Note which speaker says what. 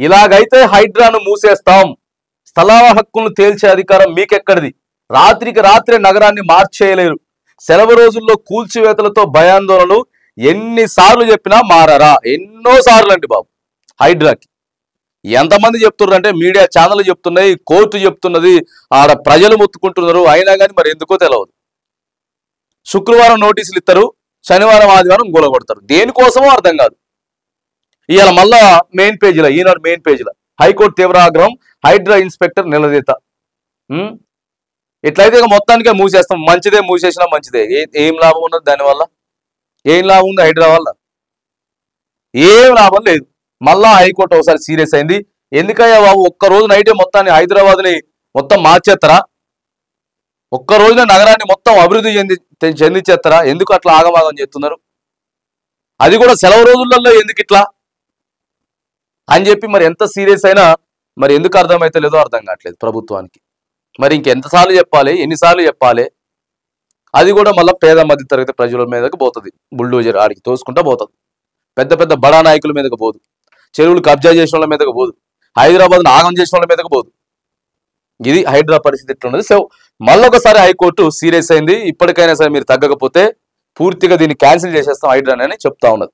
Speaker 1: ఇలాగైతే హైడ్రాను మూసేస్తాం, స్థలాల హక్కులను తేల్చే అధికారం మీకెక్కడిది? రాత్రికి రాత్రే నగరాన్ని మార్చేయలేరు. సెలవు రోజుల్లో కూల్చివేతలతో భయాందోళనలు ఎన్నిసార్లు చెప్పినా మారారా? ఎన్నోసార్లు అండి బాబు. హైడ్రాకి ఎంతమంది చెప్తున్నారు అంటే మీడియా ఛానల్ చెప్తున్నాయి, కోర్టు చెప్తున్నది, ఆడ ప్రజలు మొత్తుకుంటున్నారు. అయినా కానీ మరి ఎందుకో తెలియదు. శుక్రవారం నోటీసులు ఇస్తారు, శనివారం ఆదివారం గూలగొడతారు. దేనికోసమో అర్థం కాదు. ఇవాళ మళ్ళా మెయిన్ పేజీలో, ఈనాడు మెయిన్ పేజీలో హైకోర్టు తీవ్ర ఆగ్రహం, హైడ్రా ఇన్స్పెక్టర్ నిలదీత. ఇట్లయితే ఇక మొత్తానికే మూసేస్తాం. మంచిదే, మూసేసినా మంచిదే. ఏం లాభం ఉన్నది దానివల్ల? ఏం లాభం ఉంది హైడ్రా వల్ల? ఏం లాభం లేదు. మళ్ళా హైకోర్టు ఒకసారి సీరియస్ అయింది. ఎందుకయ్యా బాబు, ఒక్కరోజు నైటే మొత్తాన్ని హైదరాబాద్ని మొత్తం మార్చేస్తారా? ఒక్క రోజున నగరాన్ని మొత్తం అభివృద్ధి చెందించేస్తారా? ఎందుకు అట్లా ఆగమాగం చేస్తున్నారు? అది కూడా సెలవు రోజులలో ఎందుకు ఇట్లా అని చెప్పి మరి ఎంత సీరియస్ అయినా మరి ఎందుకు అర్థమైతే లేదో అర్థం కావట్లేదు ప్రభుత్వానికి. మరి ఇంకెంతసార్లు చెప్పాలి, ఎన్నిసార్లు చెప్పాలి? అది కూడా మళ్ళీ పేద మధ్య తరగతి ప్రజల మీదకి పోతుంది. బుల్డోజర్ ఆడికి తోసుకుంటా పోతుంది. పెద్ద పెద్ద బడా నాయకుల మీదకి పోదు, చెరువులు కబ్జా చేసిన వాళ్ళ మీదకి పోదు, హైదరాబాద్ ఆగం చేసిన వాళ్ళ మీదకి పోదు. ఇది హైడ్రా పరిస్థితి ఎట్లున్నది. సో మళ్ళొకసారి హైకోర్టు సీరియస్ అయింది. ఇప్పటికైనా సరే మీరు తగ్గకపోతే పూర్తిగా దీన్ని క్యాన్సిల్ చేసేస్తాం హైడ్రాని అని చెప్తా ఉన్నది.